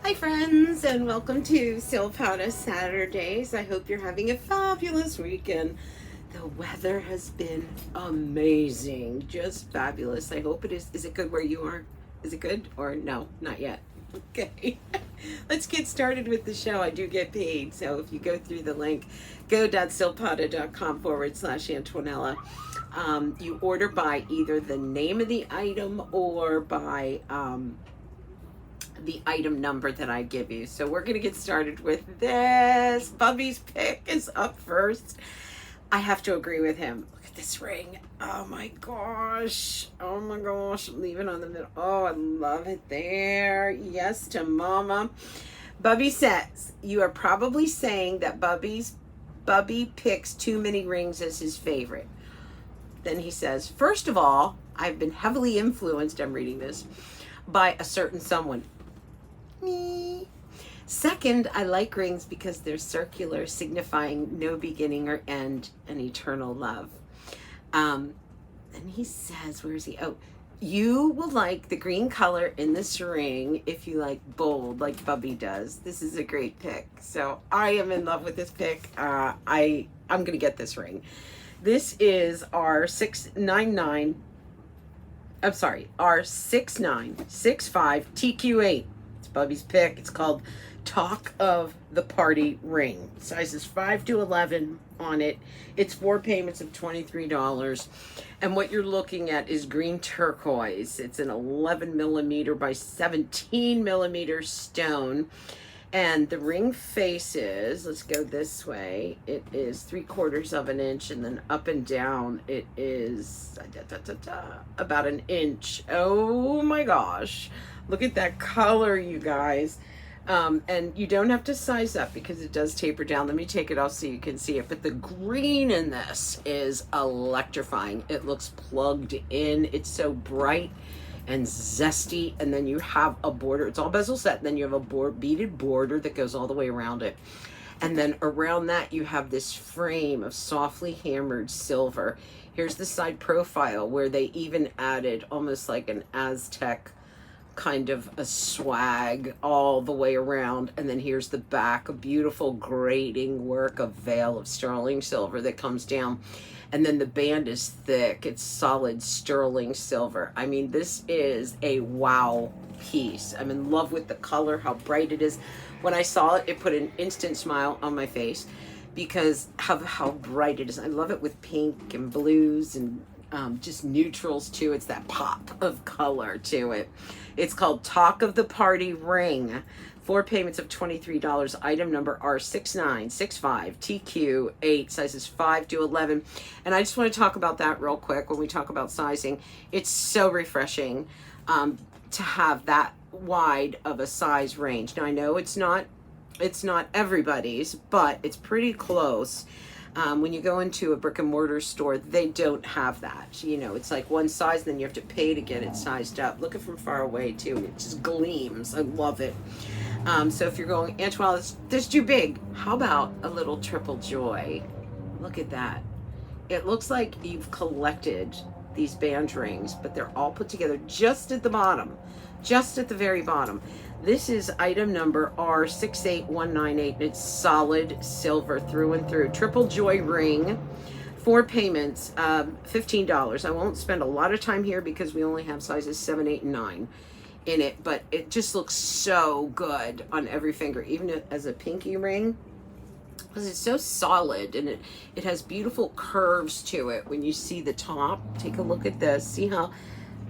Hi friends, and welcome to Silpada Saturdays. I hope you're having a fabulous weekend. The weather has been amazing, just fabulous. I hope it is. Is it good where you are? Is it good or no? Not yet. Okay, let's get started with the show. I do get paid, so if you go through the link, go.silpada.com/Antonella. You order by either the name of the item or by the item number that I give you. So we're going to get started with this. Bubby's pick is up first. I have to agree with him. Look at this ring. Oh my gosh. Oh my gosh. Leave it on the middle. Oh, I love it there. Yes to mama. Bubby says, you are probably saying that Bubby picks too many rings as his favorite. Then he says, first of all, I've been heavily influenced, I'm reading this, by a certain someone. Me. Second, I like rings because they're circular, signifying no beginning or end and eternal love. And he says, where is he? Oh, you will like the green color in this ring if you like bold, like Bubby does. This is a great pick. So I am in love with this pick. I'm going to get this ring. This is our 699. I'm sorry, R6965 TQ8. It's Bubby's pick. It's called Talk of the Party Ring. Sizes 5 to 11 on it. It's 4 payments of $23. And what you're looking at is green turquoise. It's an 11 millimeter by 17 millimeter stone. And the ring faces, let's go this way, it is 3/4 of an inch, and then up and down it is about an inch. Oh my gosh. Look at that color, you guys. And you don't have to size up because it does taper down. Let me take it off so you can see it. But the green in this is electrifying. It looks plugged in. It's so bright and zesty, and then you have a border. It's all bezel set, and then you have a beaded border that goes all the way around it, and then around that you have this frame of softly hammered silver. Here's the side profile where they even added almost like an Aztec kind of a swag all the way around. And then here's the back, a beautiful grading work, a veil of sterling silver that comes down. And then the band is thick. It's solid sterling silver. I mean, this is a wow piece. I'm in love with the color, how bright it is. When I saw it, it put an instant smile on my face because of how bright it is. I love it with pink and blues and just neutrals too. It's that pop of color to it. It's called Talk of the Party Ring. 4 payments of $23. Item number R6965 TQ8, sizes 5 to 11. And I just want to talk about that real quick when we talk about sizing. It's so refreshing to have that wide of a size range. Now I know it's not everybody's, but it's pretty close. When you go into a brick and mortar store, they don't have that. You know, it's like one size, then you have to pay to get it sized up. Look at it from far away too. It just gleams. I love it. So if you're going, Antoine, this too big. How about a little triple joy? Look at that. It looks like you've collected these band rings, but they're all put together just at the bottom, just at the very bottom. This is item number R68198. It's solid silver through and through. Triple joy ring, 4 payments, $15. I won't spend a lot of time here because we only have sizes 7, 8, and 9 in it, but it just looks so good on every finger, even as a pinky ring, because it's so solid and it has beautiful curves to it. When you see the top, take a look at this. See how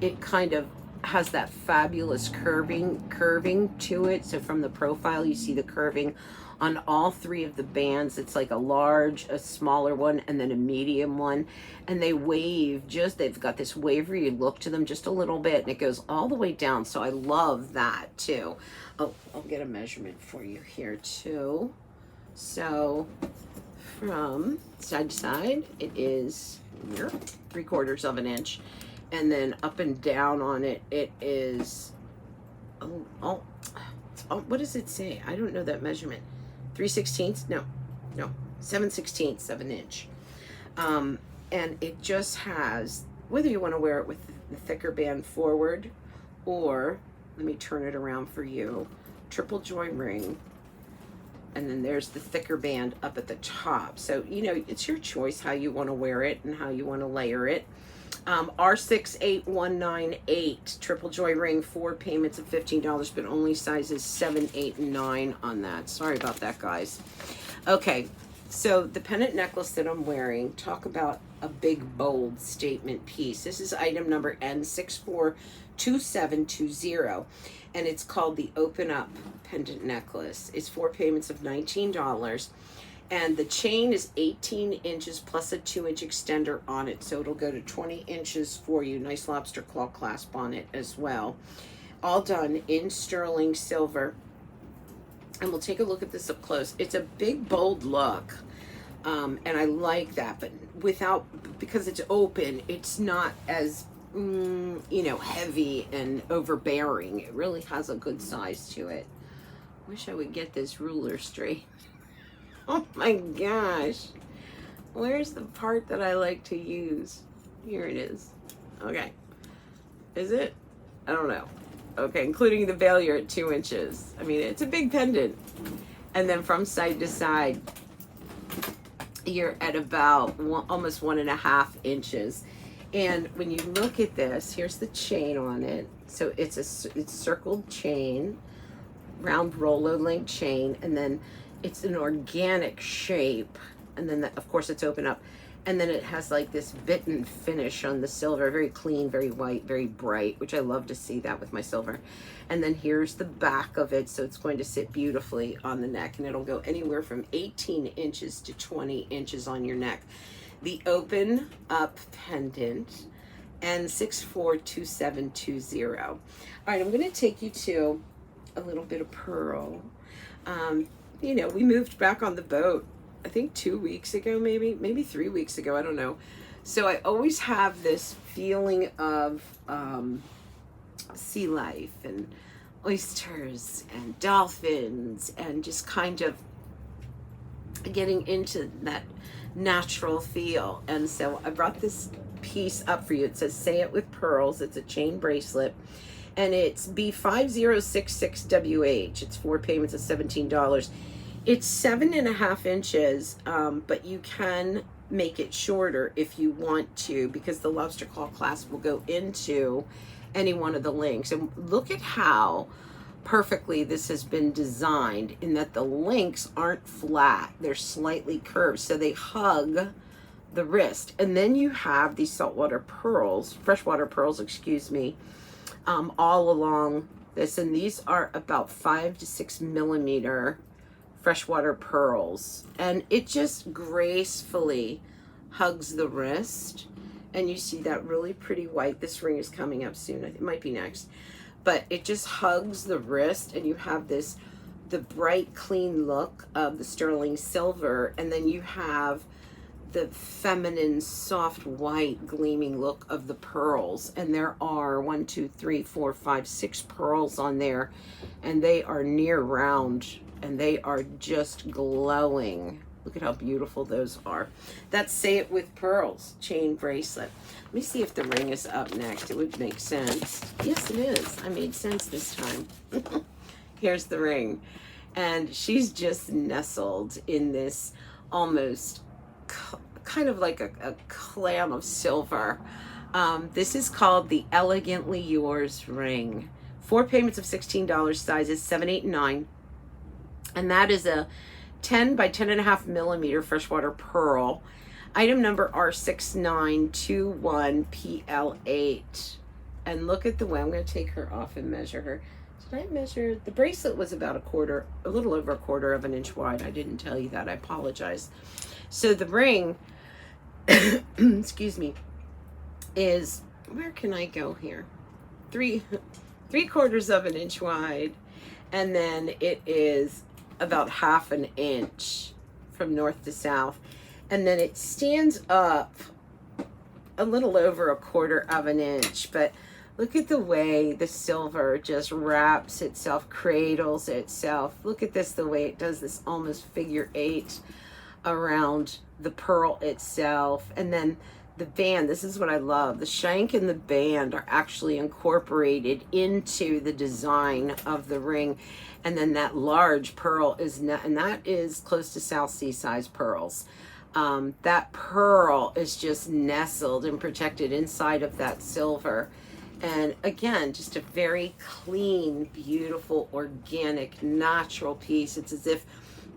it kind of has that fabulous curving to it. So from the profile, you see the curving on all 3 of the bands. It's like a large, a smaller one, and then a medium one. And they wave they've got this wavery look to them just a little bit, and it goes all the way down. So I love that too. Oh, I'll get a measurement for you here too. So from side to side, it is here, 3/4 of an inch. And then up and down on it, it is, what does it say? I don't know that measurement. 3/16? No, 7/16 of an inch. And it just has, whether you want to wear it with the thicker band forward or Let me turn it around for you. Triple joy ring. And then there's the thicker band up at the top. So, you know, it's your choice how you want to wear it and how you want to layer it. R68198 triple joy ring, 4 payments of $15, but only sizes 7, 8, and 9 on that. Sorry about that, guys. Okay, so the pendant necklace that I'm wearing, talk about a big, bold statement piece. This is item number N642720, and it's called the Open Up pendant necklace. It's 4 payments of $19. And the chain is 18 inches plus a 2-inch extender on it. So it'll go to 20 inches for you. Nice lobster claw clasp on it as well. All done in sterling silver. And we'll take a look at this up close. It's a big, bold look. And I like that. But because it's open, it's not as, you know, heavy and overbearing. It really has a good size to it. Wish I would get this ruler straight. Oh my gosh. Where's the part that I like to use? Here it is. Okay. Is it? I don't know. Okay, including the veil, you're at 2 inches. I mean, it's a big pendant. And then from side to side, you're at about almost 1.5 inches. And when you look at this, here's the chain on it. So it's circled chain, round Rolo link chain, and then it's an organic shape, and then of course it's open up, and then it has like this bitten finish on the silver, very clean, very white, very bright, which I love to see that with my silver. And then here's the back of it, so it's going to sit beautifully on the neck, and it'll go anywhere from 18 inches to 20 inches on your neck. The Open Up pendant, N642720. All right, I'm going to take you to a little bit of pearl. You know, we moved back on the boat, I think 2 weeks ago, maybe 3 weeks ago, I don't know. So I always have this feeling of sea life and oysters and dolphins and just kind of getting into that natural feel. And so I brought this piece up for you. It says Say It With Pearls. It's a chain bracelet. And it's B5066WH. It's 4 payments of $17. It's 7.5 inches, but you can make it shorter if you want to, because the lobster claw clasp will go into any one of the links. And look at how perfectly this has been designed, in that the links aren't flat, they're slightly curved, so they hug the wrist. And then you have these freshwater pearls, excuse me, all along this, and these are about 5 to 6 millimeter freshwater pearls, and it just gracefully hugs the wrist. And you see that really pretty white. This ring is coming up soon. It might be next, but it just hugs the wrist, and you have the bright, clean look of the sterling silver, and then you have the feminine, soft white, gleaming look of the pearls. And there are 1, 2, 3, 4, 5, 6 pearls on there, and they are near round, and they are just glowing. Look at how beautiful those are. That's Say It With Pearls chain bracelet. Let me see if the ring is up next. It would make sense. Yes, it is. I made sense this time. Here's the ring, and she's just nestled in this almost kind of like a clam of silver. This is called the Elegantly Yours ring. 4 payments of $16, sizes 7, 8, and 9. And that is a 10 by 10.5 millimeter freshwater pearl. Item number R6921PL8. And look at the way, I'm going to take her off and measure her. Did I measure? The bracelet was about a little over a quarter of an inch wide. I didn't tell you that. I apologize. So the ring, excuse me, is, where can I go here? 3/4 of an inch wide. And then it is about 1/2 inch from north to south. And then it stands up a little over 1/4 of an inch. But look at the way the silver just wraps itself, cradles itself. Look at this, the way it does this almost figure 8 around the pearl itself. And then the band, this is what I love. The shank and the band are actually incorporated into the design of the ring. And then that large pearl is, and that is close to South Sea size pearls. That pearl is just nestled and protected inside of that silver. And again, just a very clean, beautiful, organic, natural piece. It's as if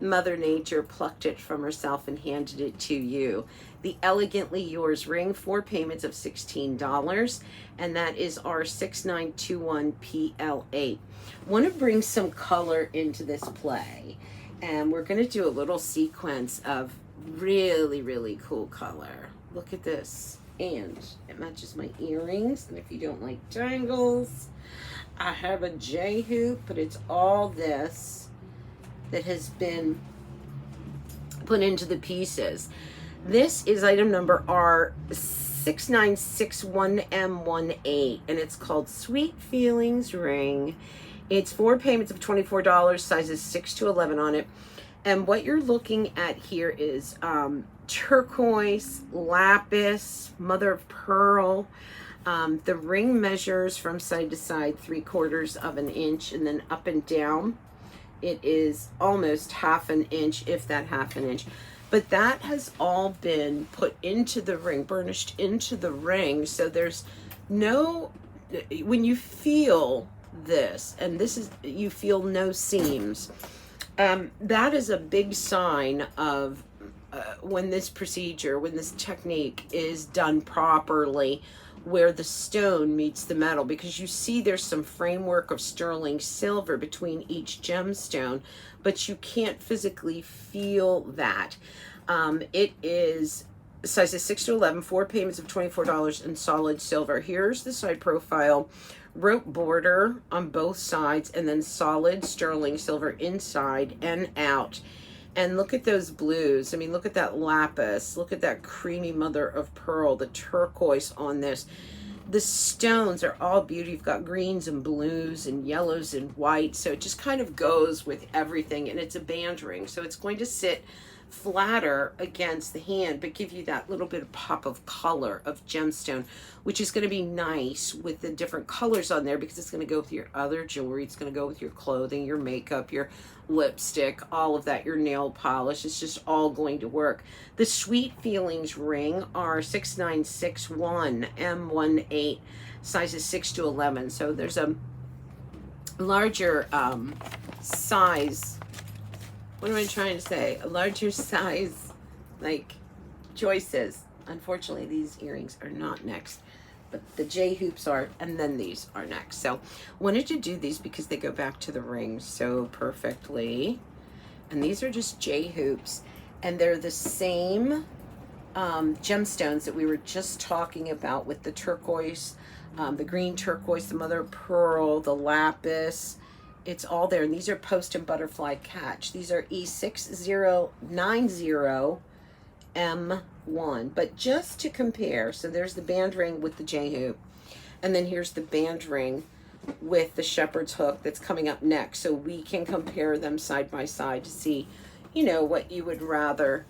Mother Nature plucked it from herself and handed it to you. The Elegantly Yours ring, 4 payments of $16, and that is our 6921 PL8. Want to bring some color into this play, and we're going to do a little sequence of really, really cool color. Look at this, and it matches my earrings. And if you don't like dangles, I have a J hoop, but it's all this that has been put into the pieces. This is item number R6961M18, and it's called Sweet Feelings Ring. It's 4 payments of $24, sizes 6 to 11 on it. And what you're looking at here is turquoise, lapis, mother of pearl. The ring measures from side to side 3/4 of an inch, and then up and down it is almost half an inch, if that half an inch. But that has all been put into the ring, burnished into the ring. So there's no, when you feel this, and this is, you feel no seams. That is a big sign of when this procedure, when this technique is done properly, where the stone meets the metal, because you see there's some framework of sterling silver between each gemstone, but you can't physically feel that. It is sizes 6 to 11, 4 payments of $24 in solid silver. Here's the side profile, rope border on both sides, and then solid sterling silver inside and out. And look at those blues. I mean, look at that lapis. Look at that creamy mother of pearl, the turquoise on this. The stones are all beauty. You've got greens and blues and yellows and whites. So it just kind of goes with everything. And it's a band ring. So it's going to sit flatter against the hand, but give you that little bit of pop of color of gemstone, which is going to be nice with the different colors on there, because it's going to go with your other jewelry. It's going to go with your clothing, your makeup, your lipstick, all of that, your nail polish. It's just all going to work. The Sweet Feelings ring are 6961 M18, sizes 6 to 11. So there's a larger size, what am I trying to say? A larger size, like, choices. Unfortunately, these earrings are not next, but the J hoops are, and then these are next. So wanted to do these because they go back to the ring so perfectly. And these are just J hoops, and they're the same gemstones that we were just talking about, with the turquoise, the green turquoise, the mother of pearl, the lapis. It's all there. And these are post and butterfly catch. These are E6090 M1. But just to compare, so there's the band ring with the J hoop, and then here's the band ring with the shepherd's hook that's coming up next. So we can compare them side by side to see, you know, what you would rather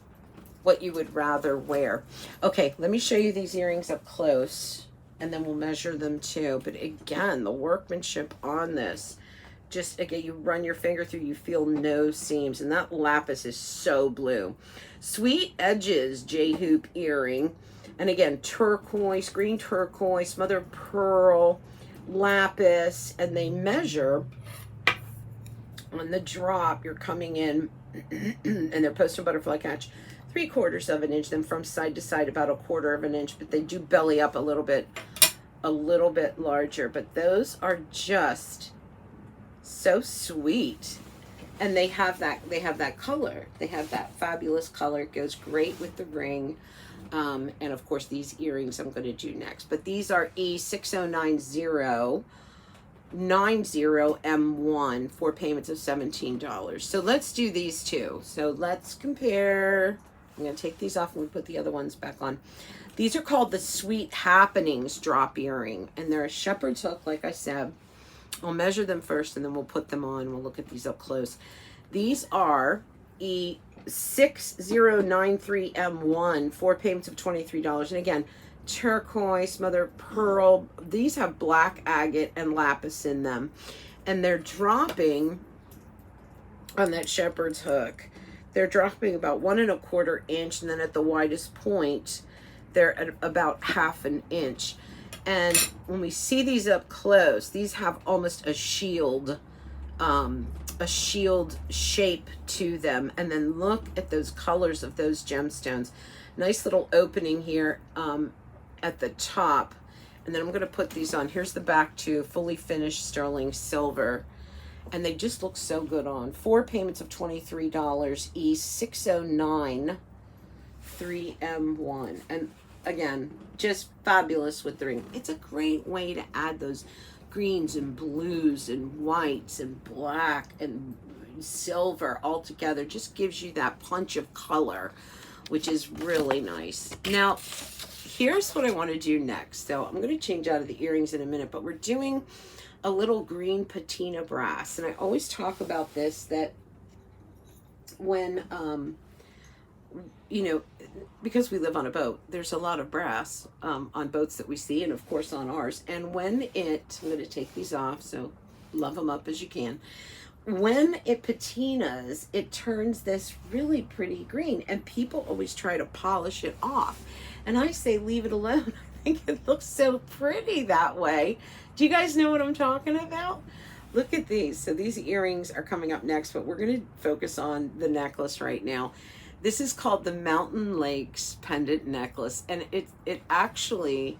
wear. Okay, let me show you these earrings up close, and then we'll measure them too. But again, the workmanship on this, just again, you run your finger through, you feel no seams, and that lapis is so blue. Sweet Edges J hoop earring, and again, turquoise, green turquoise, mother of pearl, lapis, and they measure on the drop. You're coming in, and they're post and butterfly catch, 3/4 of an inch, then from side to side about 1/4 of an inch, but they do belly up a little bit larger. But those are just so sweet, and they have that color. They have that fabulous color. It goes great with the ring. And of course these earrings I'm going to do next, but these are E6090 M1, 4 payments of $17. So let's do these two. So let's compare. I'm going to take these off and we put the other ones back on. These are called the Sweet Happenings drop earring, and they're a shepherd's hook, like I said. I'll measure them first and then we'll put them on. We'll look at these up close. These are 6093M1, 4 payments of $23. And again, turquoise, mother of pearl. These have black agate and lapis in them. And they're dropping on that shepherd's hook. They're dropping about 1¼ inch, and then at the widest point, they're at about 1/2 inch. And when we see these up close, these have almost a shield shape to them. And then look at those colors of those gemstones. Nice little opening here at the top. And then I'm going to put these on. Here's the back too, fully finished sterling silver. And they just look so good on. 4 payments of $23, E609 3M1. And again, just fabulous with the ring. It's a great way to add those greens and blues and whites and black and silver all together. Just gives you that punch of color, which is really nice. Now, here's what I want to do next. So I'm going to change out of the earrings in a minute, but we're doing a little green patina brass. And I always talk about this, that when, you know, because we live on a boat, there's a lot of brass on boats that we see, and of course on ours. And when it, I'm going to take these off, so love them up as you can. When it patinas, it turns this really pretty green, and people always try to polish it off. And I say, leave it alone. I think it looks so pretty that way. Do you guys know what I'm talking about? Look at these. So these earrings are coming up next, but we're going to focus on the necklace right now. This is called the Mountain Lakes pendant necklace, and it actually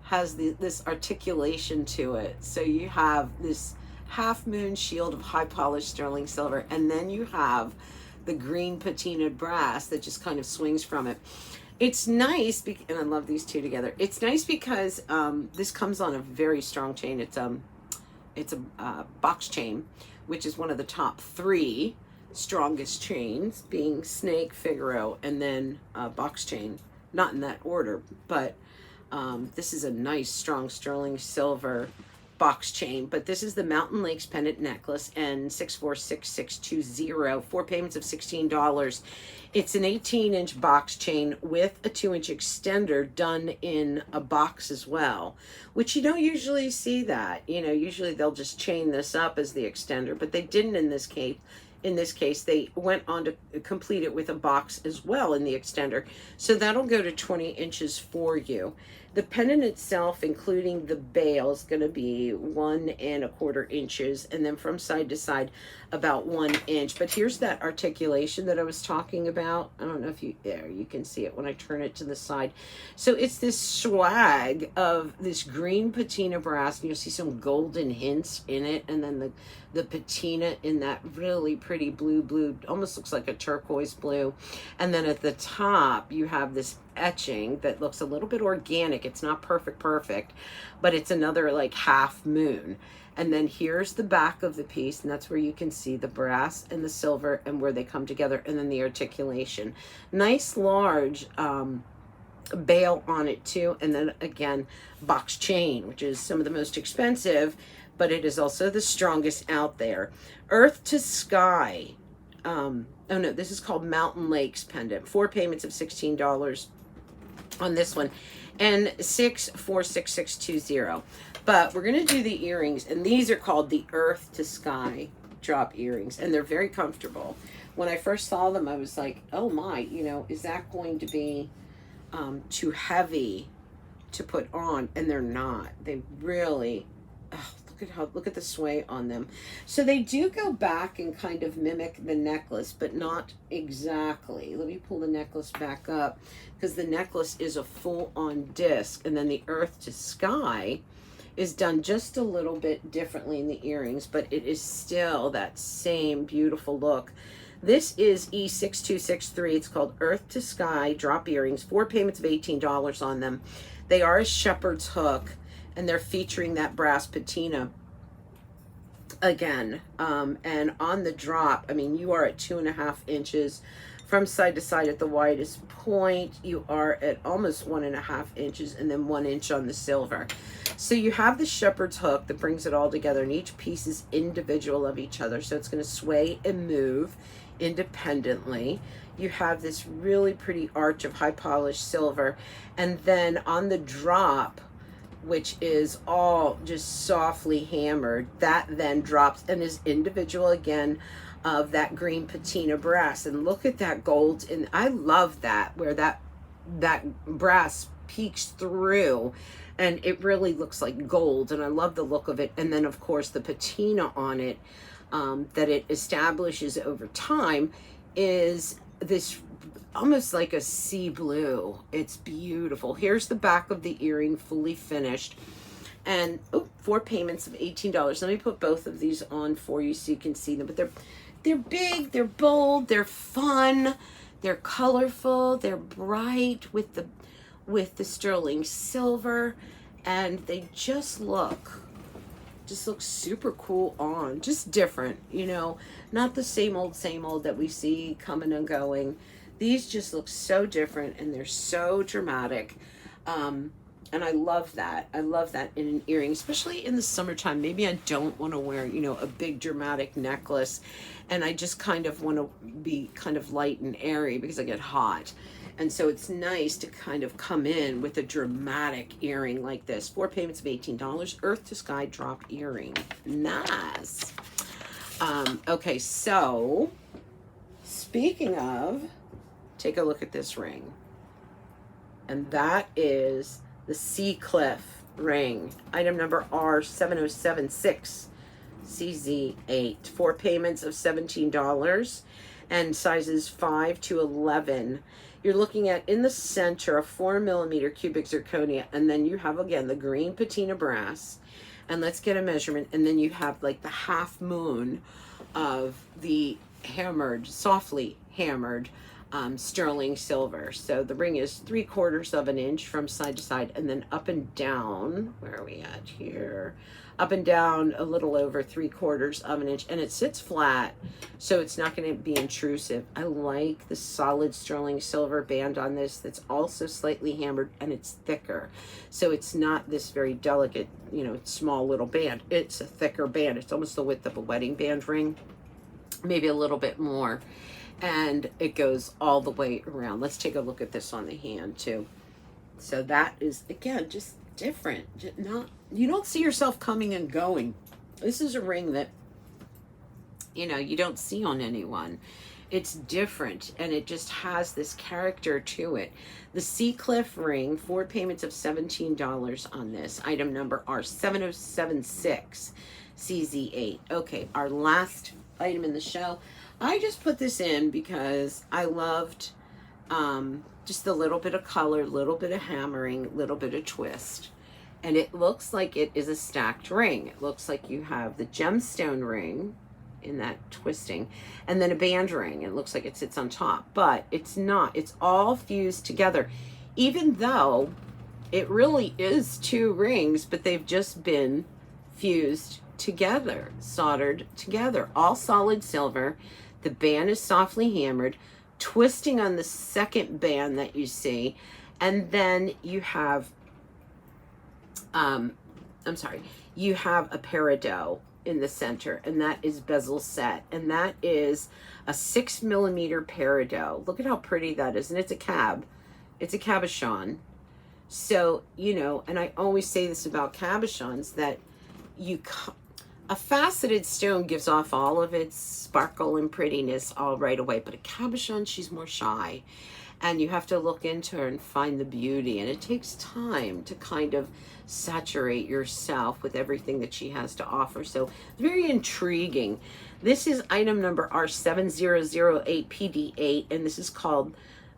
has this articulation to it. So you have this half moon shield of high polished sterling silver, and then you have the green patinaed brass that just kind of swings from it. It's nice, and I love these two together. It's nice because this comes on a very strong chain. It's a box chain, which is one of the top 3 strongest chains, being snake, Figaro, and then box chain. Not in that order, but this is a nice strong sterling silver box chain. But this is the Mountain Lakes pendant necklace, and 646620, 4 payments of $16. It's an 18-inch box chain with a 2-inch extender done in a box as well, which you don't usually see that. You know, usually they'll just chain this up as the extender, but they didn't in this case. In this case, they went on to complete it with a box as well in the extender. So that'll go to 20 inches for you. The pendant itself, including the bail, is going to be 1¼ inches, and then from side to side about 1 inch. But here's that articulation that I was talking about. I don't know if you can see it when I turn it to the side. So it's this swag of this green patina brass, and you'll see some golden hints in it, and then the patina in that really pretty blue, almost looks like a turquoise blue. And then at the top, you have this etching that looks a little bit organic. It's not perfect, but it's another like half moon. And then here's the back of the piece, and that's where you can see the brass and the silver and where they come together, and then the articulation. Nice large bail on it too. And then again, box chain, which is some of the most expensive, but it is also the strongest out there. Earth to Sky. Oh no, this is called Mountain Lakes pendant. 4 payments of $16 on this one, and 646620. But we're going to do the earrings, and these are called the Earth to Sky drop earrings, and they're very comfortable. When I first saw them, I was like, oh my, you know, is that going to be too heavy to put on? And they're not. They really, look at the sway on them. So they do go back and kind of mimic the necklace, but not exactly. Let me pull the necklace back up, because the necklace is a full-on disc, and then the Earth to Sky is done just a little bit differently in the earrings, but it is still that same beautiful look. This is E6263. It's called Earth to Sky drop earrings. 4 payments of $18 on them. They are a shepherd's hook, and they're featuring that brass patina again. And on the drop, I mean, you are at 2.5 inches from side to side at the widest point. You are at almost 1.5 inches, and then 1 inch on the silver. So you have the shepherd's hook that brings it all together, and each piece is individual of each other. So it's going to sway and move independently. You have this really pretty arch of high polished silver, and then on the drop, which is all just softly hammered, that then drops and is individual again of that green patina brass. And look at that gold, and I love that, where that brass peeks through and it really looks like gold, and I love the look of it. And then of course the patina on it, that it establishes over time, is this almost like a sea blue. It's beautiful. Here's the back of the earring, fully finished, and 4 payments of $18. Let me put both of these on for you so you can see them. But they're big, they're bold, they're fun, they're colorful, they're bright with the sterling silver, and they just look super cool on, just different, you know, not the same old that we see coming and going. These just look so different, and they're so dramatic. And I love that. I love that in an earring, especially in the summertime. Maybe I don't want to wear, you know, a big dramatic necklace, and I just kind of want to be kind of light and airy because I get hot. And so it's nice to kind of come in with a dramatic earring like this. 4 payments of $18. Earth to Sky drop earring. Nice. Okay, so speaking of, take a look at this ring. And that is the Sea Cliff ring. Item number R7076 CZ8. 4 payments of $17 and sizes 5 to 11. You're looking at, in the center, a 4mm cubic zirconia, and then you have again the green patina brass. And let's get a measurement. And then you have like the half moon of the hammered, softly hammered sterling silver. So the ring is 3/4 of an inch from side to side, and then up and down, where are we at here? Up and down a little over 3/4 of an inch, and it sits flat, so it's not going to be intrusive. I like the solid sterling silver band on this that's also slightly hammered, and it's thicker. So it's not this very delicate, you know, small little band. It's a thicker band. It's almost the width of a wedding band ring, maybe a little bit more. And it goes all the way around. Let's take a look at this on the hand too. So that is, again, just different. Not, you don't see yourself coming and going. This is a ring that, you know, you don't see on anyone. It's different, and it just has this character to it. The Sea Cliff ring, 4 payments of $17 on this. Item number R7076 CZ8. Okay, our last item in the show. I just put this in because I loved just the little bit of color, little bit of hammering, little bit of twist. And it looks like it is a stacked ring. It looks like you have the gemstone ring in that twisting, and then a band ring. It looks like it sits on top, but it's not. It's all fused together, even though it really is 2 rings, but they've just been fused together, soldered together, all solid silver. The band is softly hammered, twisting on the second band that you see, and then you have you have a peridot in the center, and that is bezel set, and that is a 6mm peridot. Look at how pretty that is, and it's a cabochon. So, you know, and I always say this about cabochons, that a faceted stone gives off all of its sparkle and prettiness all right away, but a cabochon, she's more shy, and you have to look into her and find the beauty, and it takes time to kind of saturate yourself with everything that she has to offer. So very intriguing. This is item number R7008 PD8, and this is called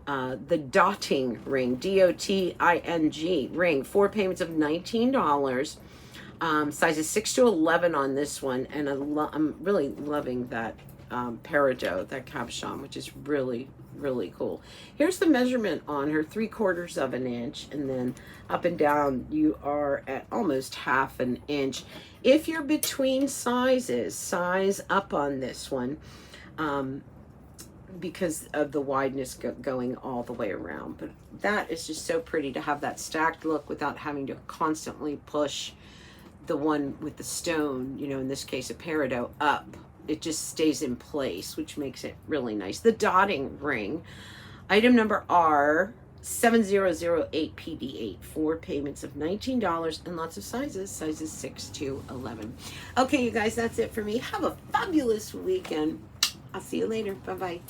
the dotting ring, DOTING ring. 4 payments of $19. Sizes 6 to 11 on this one, and I'm really loving that peridot, that cabochon, which is really, really cool. Here's the measurement on her, 3/4 of an inch, and then up and down you are at almost 1/2 an inch. If you're between sizes, size up on this one. because of the wideness going all the way around. But that is just so pretty to have that stacked look without having to constantly push the one with the stone, you know, in this case a peridot, up. It just stays in place, which makes it really nice. The dotting ring, item number R7008PD8, 4 payments of $19 and lots of sizes 6 to 11. Okay, you guys, that's it for me. Have a fabulous weekend. I'll see you later. Bye-bye.